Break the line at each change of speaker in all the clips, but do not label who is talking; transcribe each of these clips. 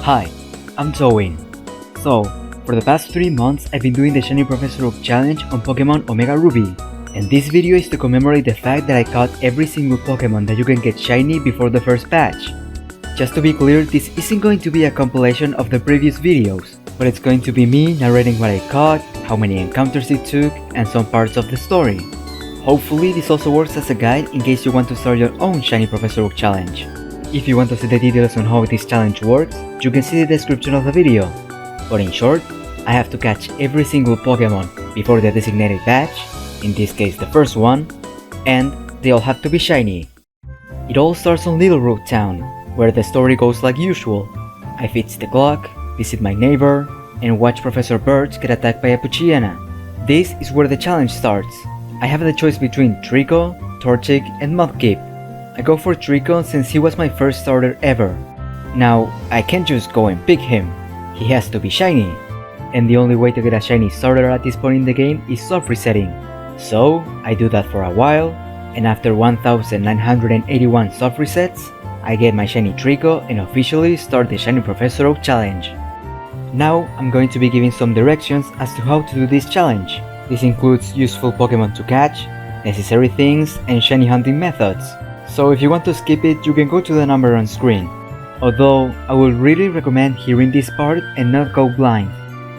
Hi, I'm Zoe. So, for the past 3 months I've been doing the Shiny Professor Oak challenge on Pokemon Omega Ruby, and this video is to commemorate the fact that I caught every single Pokemon that you can get shiny before the first patch. Just to be clear, this isn't going to be a compilation of the previous videos, but it's going to be me narrating what I caught, how many encounters it took, and some parts of the story. Hopefully this also works as a guide in case you want to start your own Shiny Professor Oak challenge. If you want to see the details on how this challenge works, you can see the description of the video. But in short, I have to catch every single Pokemon before the designated batch, in this case the first one, and they all have to be shiny. It all starts on Little Root Town, where the story goes like usual. I fix the clock, visit my neighbor, and watch Professor Birch get attacked by a Poochyena. This is where the challenge starts. I have the choice between Trico, Torchic, and Mudkip. I go for Trico since he was my first starter ever. Now, I can't just go and pick him, he has to be shiny. And the only way to get a shiny starter at this point in the game is soft resetting. So, I do that for a while, and after 1981 soft resets, I get my shiny Trico and officially start the Shiny Professor Oak challenge. Now, I'm going to be giving some directions as to how to do this challenge. This includes useful Pokemon to catch, necessary things, and shiny hunting methods. So if you want to skip it, you can go to the number on screen. Although, I would really recommend hearing this part and not go blind.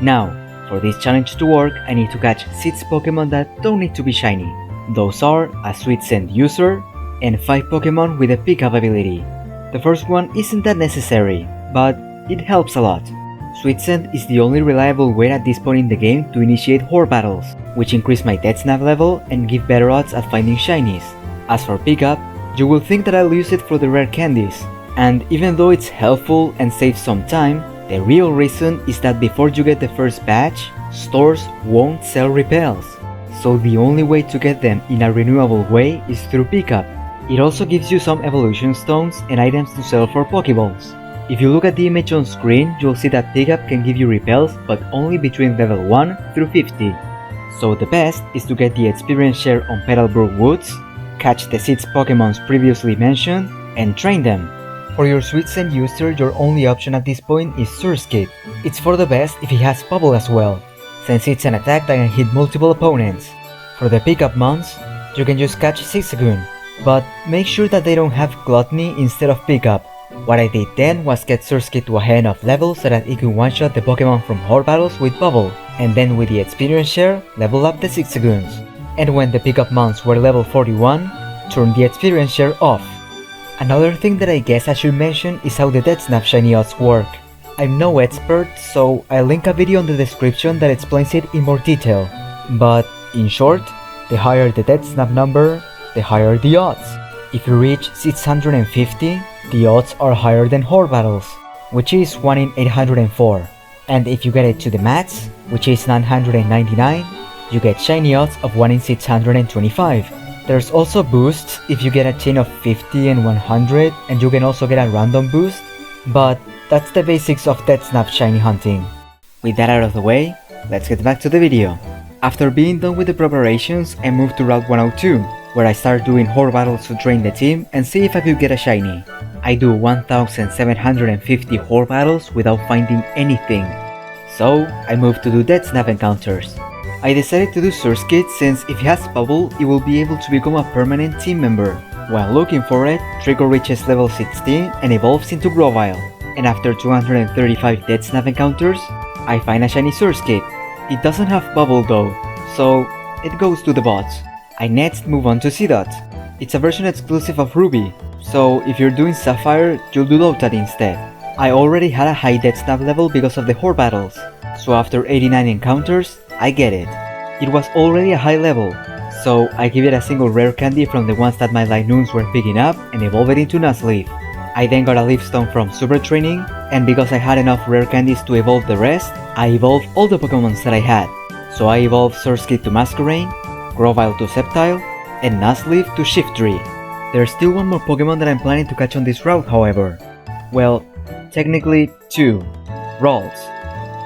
Now, for this challenge to work, I need to catch 6 Pokemon that don't need to be shiny. Those are a Sweet Scent user and 5 Pokemon with a pickup ability. The first one isn't that necessary, but it helps a lot. Sweet Scent is the only reliable way at this point in the game to initiate horde battles, which increase my death snap level and give better odds at finding shinies. As for pickup, you will think that I'll use it for the rare candies, and even though it's helpful and saves some time, the real reason is that before you get the first batch, stores won't sell repels. So the only way to get them in a renewable way is through pickup. It also gives you some evolution stones and items to sell for Pokeballs. If you look at the image on screen, you'll see that pickup can give you repels, but only between level 1 through 50. So the best is to get the experience share on Petalbrook Woods, catch the 6 Pokemons previously mentioned, and train them. For your Sweet Scent user, your only option at this point is Surskit. It's for the best if he has Bubble as well, since it's an attack that can hit multiple opponents. For the pickup mons, you can just catch Zigzagoon, but make sure that they don't have Gluttony instead of pickup. What I did then was get Surskit to a high enough level so that it could one-shot the Pokemon from horde battles with Bubble, and then with the experience share, level up the Zigzagoons. And when the pickup mons were level 41, turn the experience share off. Another thing that I guess I should mention is how the Death Snap shiny odds work. I'm no expert, so I'll link a video in the description that explains it in more detail. But in short, the higher the Death Snap number, the higher the odds. If you reach 650, the odds are higher than horde battles, which is 1 in 804. And if you get it to the max, which is 999, you get shiny odds of 1 in 625. There's also boosts if you get a chain of 50 and 100, and you can also get a random boost, but that's the basics of Death Snap shiny hunting. With that out of the way, let's get back to the video. After being done with the preparations, I moved to Route 102, where I start doing horde battles to train the team and see if I could get a shiny. I do 1750 horde battles without finding anything. So, I moved to do Death Snap encounters. I decided to do Surskit since if he has Bubble, it will be able to become a permanent team member. While looking for it, Trico reaches level 16 and evolves into Grovyle. And after 235 Death Snap encounters, I find a shiny Surskit. It doesn't have Bubble though, so it goes to the bots. I next move on to Seedot. It's a version exclusive of Ruby, so if you're doing Sapphire, you'll do Lotad instead. I already had a high Death Snap level because of the horde battles, so after 89 encounters, I get it. It was already a high level, so I give it a single rare candy from the ones that my Linoons were picking up and evolve it into Nuzleaf. I then got a Leaf Stone from Super Training, and because I had enough rare candies to evolve the rest, I evolved all the Pokemons that I had. So I evolved Surskit to Masquerain, Grovyle to Sceptile, and Nuzleaf to Shiftry. There's still one more Pokemon that I'm planning to catch on this route, however. Well, technically 2. Ralts.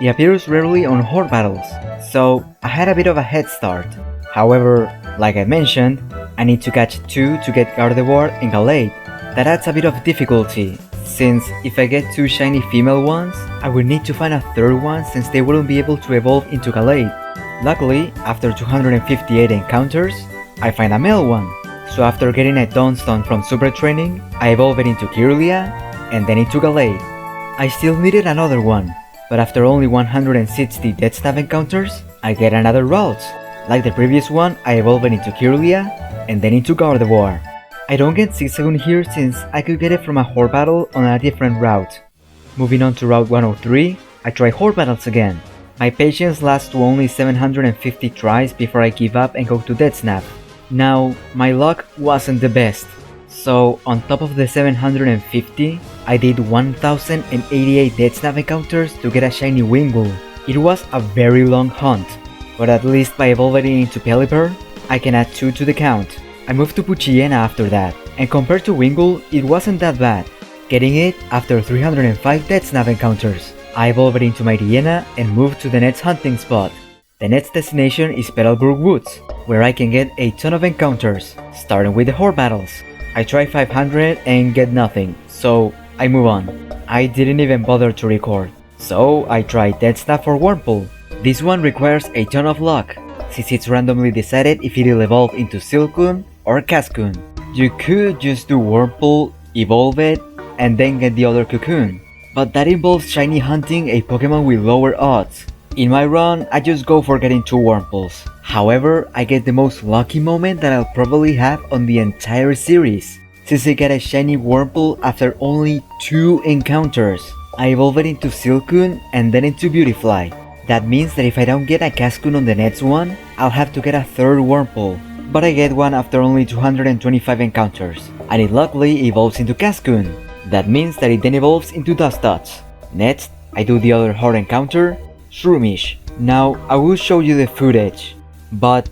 He appears rarely on horde battles, so I had a bit of a head start. However, like I mentioned, I need to catch 2 to get Gardevoir and Gallade. That adds a bit of difficulty, since if I get 2 shiny female ones, I would need to find a third one since they wouldn't be able to evolve into Gallade. Luckily, after 258 encounters, I find a male one. So after getting a Dawnstone from Super Training, I evolve it into Kirlia, and then into Gallade. I still needed another one, but after only 160 Death Snap encounters, I get another route. Like the previous one, I evolve it into Kirlia, and then into Gardevoir. I don't get Zigzagoon here since I could get it from a Horde battle on a different route. Moving on to Route 103, I try Horde battles again. My patience lasts to only 750 tries before I give up and go to Death Snap. Now, my luck wasn't the best, so on top of the 750, I did 1088 Death Snap encounters to get a shiny Wingull. It was a very long hunt, but at least by evolving into Pelipper, I can add 2 to the count. I moved to Poochyena after that, and compared to Wingull, it wasn't that bad, getting it after 305 Death Snap encounters. I evolved into Mightyena and moved to the next hunting spot. The next destination is Petalburg Woods, where I can get a ton of encounters, starting with the Horde battles. I try 500 and get nothing, so I move on. I didn't even bother to record, so I tried Death Snap for Wurmple. This one requires a ton of luck, since it's randomly decided if it'll evolve into Silcoon or Cascoon. You could just do Wurmple, evolve it, and then get the other Cocoon, but that involves shiny hunting a Pokemon with lower odds. In my run, I just go for getting 2 Wurmples. However, I get the most lucky moment that I'll probably have on the entire series, since I get a shiny Wurmple after only 2 encounters. I evolve it into Silcoon and then into Beautifly. That means that if I don't get a Cascoon on the next one, I'll have to get a third Wurmple. But I get one after only 225 encounters, and it luckily evolves into Cascoon. That means that it then evolves into Dustots. Next, I do the other hard encounter, Shroomish. Now, I will show you the footage, but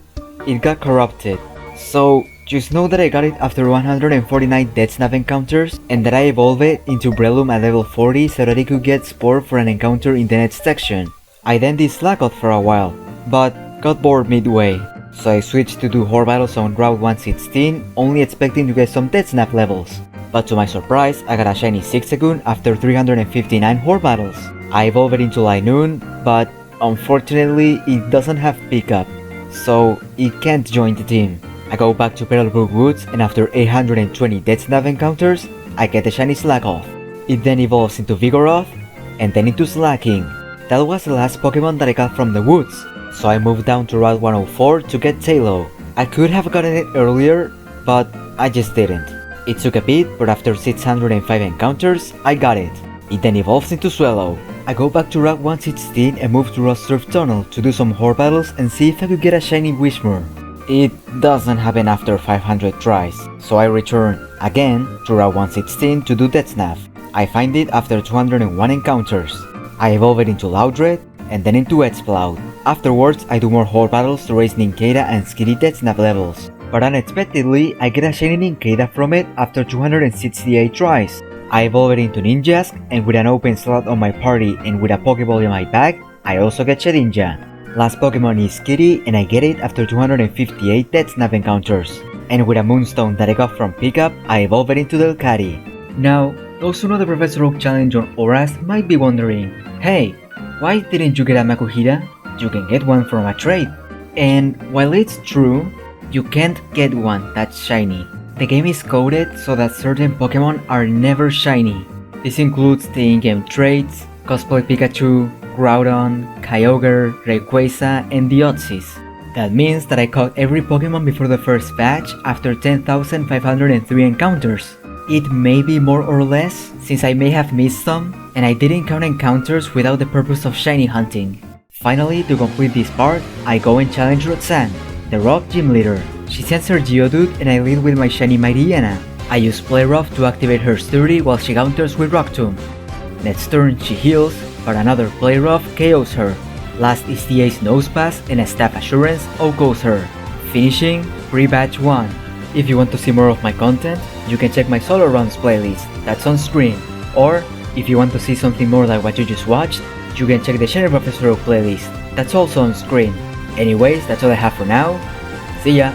it got corrupted. So, just know that I got it after 149 Death Snap encounters, and that I evolved it into Breloom at level 40 so that it could get Spore for an encounter in the next section. I then did Slackoth for a while, but got bored midway, so I switched to do Horde battles on Route 116, only expecting to get some Death Snap levels. But to my surprise, I got a shiny Zigzagoon after 359 Horde battles. I evolved it into Linoon, but unfortunately it doesn't have pickup, so it can't join the team. I go back to Petalburg Woods, and after 820 Death Snap encounters, I get the shiny Slackoth. It then evolves into Vigoroth, and then into Slaking. That was the last Pokemon that I got from the woods, so I moved down to Route 104 to get Tailo. I could have gotten it earlier, but I just didn't. It took a bit, but after 605 encounters, I got it. It then evolves into Swallow. I go back to Route 116 and move to Rosturf Tunnel to do some Horde battles and see if I could get a shiny Wishmore. It doesn't happen after 500 tries, so I return again to Route 116 to do Death Snap. I find it after 201 encounters. I evolve it into Loudred and then into Exploud. Afterwards, I do more Horde battles to raise Nincada and Skitty Death Snap levels. But unexpectedly, I get a shiny Nincada from it after 268 tries. I evolve it into Ninjask, and with an open slot on my party and with a Pokeball in my bag, I also get Shedinja. Last Pokemon is Skitty, and I get it after 258 Death Snap encounters. And with a Moonstone that I got from Pickup, I evolve it into Delcatty. Now, those who know the Professor Oak challenge on Oras might be wondering, hey, why didn't you get a Makuhita? You can get one from a trade. And while it's true, you can't get one that's shiny. The game is coded so that certain Pokemon are never shiny. This includes the in-game traits, Cosplay Pikachu, Groudon, Kyogre, Rayquaza and Deoxys. That means that I caught every Pokemon before the first batch after 10,503 encounters. It may be more or less, since I may have missed some, and I didn't count encounters without the purpose of shiny hunting. Finally, to complete this part, I go and challenge Roxanne, the Rock Gym Leader. She sends her Geodude and I lead with my shiny Mightyena. I use Play Rough to activate her Sturdy while she counters with Rock Tomb. Next turn she heals, but another Play Rough KOs her. Last is the Ace Nose Pass and a Staff Assurance OHKOs her, finishing pre-batch 1. If you want to see more of my content, you can check my solo runs playlist, that's on screen. Or, if you want to see something more like what you just watched, you can check the Shiny Professor Oak playlist, that's also on screen. Anyways, that's all I have for now. See ya!